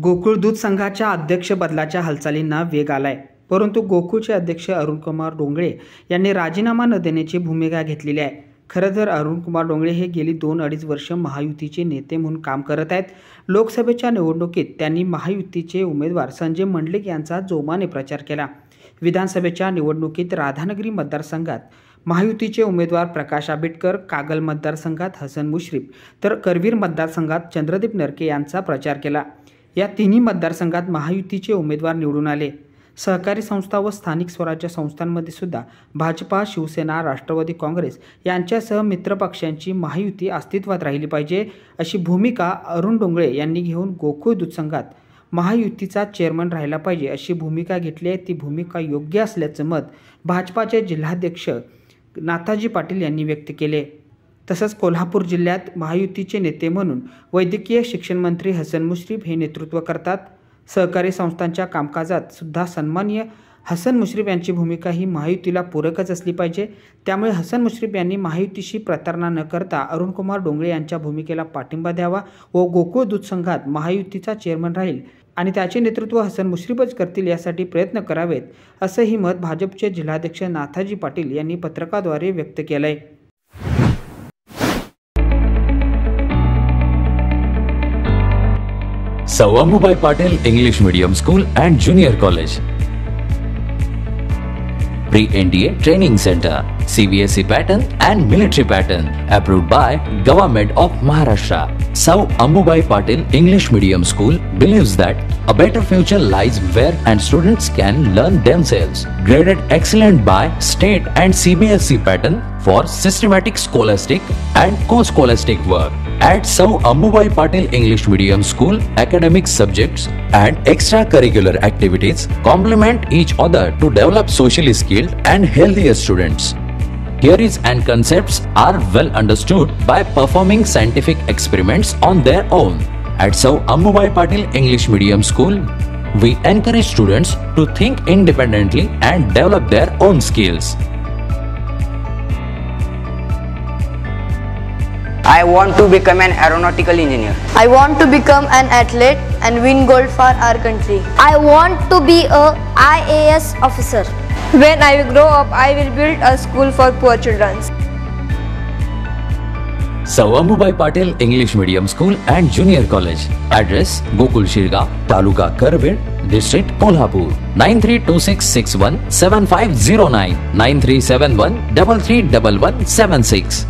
गोकुळ दूध संघाच्या अध्यक्ष बदलाच्या हालचालींना वेग आलाय, परंतु गोकुळचे अध्यक्ष अरुणकुमार डोंगळे यांनी राजीनामा न देण्याची भूमिका घेतलेली आहे। खरं तर अरुणकुमार डोंगळे हे गेली 2-2.5 वर्ष महायुतीचे नेते म्हणून काम करत आहेत। लोकसभेच्या निवडणुकीत त्यांनी महायुतीचे उमेदवार संजय मंडलिक यांचा जोमाने प्रचार केला। विधानसभेच्या निवडणुकीत राधानगरी मतदारसंघात महायुतीचे उमेदवार प्रकाश आंबेडकर, कागल मतदारसंघात हसन मुश्रीफ तर करवीर मतदारसंघात चंद्रदीप नरके यांचा प्रचार केला। या तिन्ही मतदारसंघात महायुतीचे उमेदवार निवडून आले। सहकारी संस्था व स्थानिक स्वराज्य संस्थांमध्ये सुद्धा भाजपा, शिवसेना, राष्ट्रवादी काँग्रेस यांच्यासह मित्रपक्षांची महायुती अस्तित्वात राहिली पाहिजे अशी भूमिका अरुण डोंगळे यांनी घेऊन गोकुळ दूध संघात महायुतीचा चेअरमन राहिला पाहिजे अशी भूमिका घेतली आहे। ती भूमिका योग्य असल्याचं मत भाजपाचे जिल्हाध्यक्ष नाथाजी पाटील यांनी व्यक्त केले। तसंच कोल्हापूर जिल्ह्यात महायुतीचे नेते म्हणून वैद्यकीय शिक्षण मंत्री हसन मुश्रीफ हे नेतृत्व करतात। सहकारी संस्थांच्या कामकाजात सुद्धा सन्माननीय हसन मुश्रीफ यांची भूमिका ही महायुतीला पूरकच असली पाहिजे। त्यामुळे हसन मुश्रीफ यांनी महायुतीशी प्रतारणा न करता अरुणकुमार डोंगळे यांच्या भूमिकेला पाठिंबा द्यावा व गोकुळ दूध संघात महायुतीचा चेअरमन राहील आणि त्याचे नेतृत्व हसन मुश्रीफच करतील यासाठी प्रयत्न करावेत, असंही मत भाजपचे जिल्हाध्यक्ष नाथाजी पाटील यांनी पत्रकाद्वारे व्यक्त केलंय। Sir Ambubai Patil English Medium School and Junior College. Pre-NDA Training Center, CBSE pattern and military pattern, approved by Government of Maharashtra. Sir Ambubai Patil English Medium School believes that a better future lies where and students can learn themselves. Graded excellent by state and CBSE pattern for systematic scholastic and co-scholastic work. At Sir Ambubai Patil English Medium School, academic subjects and extracurricular activities complement each other to develop socially skilled and healthier students. Theories and concepts are well understood by performing scientific experiments on their own. At Sir Ambubai Patil English Medium School, we encourage students to think independently and develop their own skills. I want to become an aeronautical engineer. I want to become an athlete and win gold for our country. I want to be a IAS officer. When I grow up, I will build a school for poor children. Sir Ambubai Patil English Medium School and Junior College. Address: Gokul Shirga, Taluka Karvir, District Kolhapur. 9326617509 9371331176.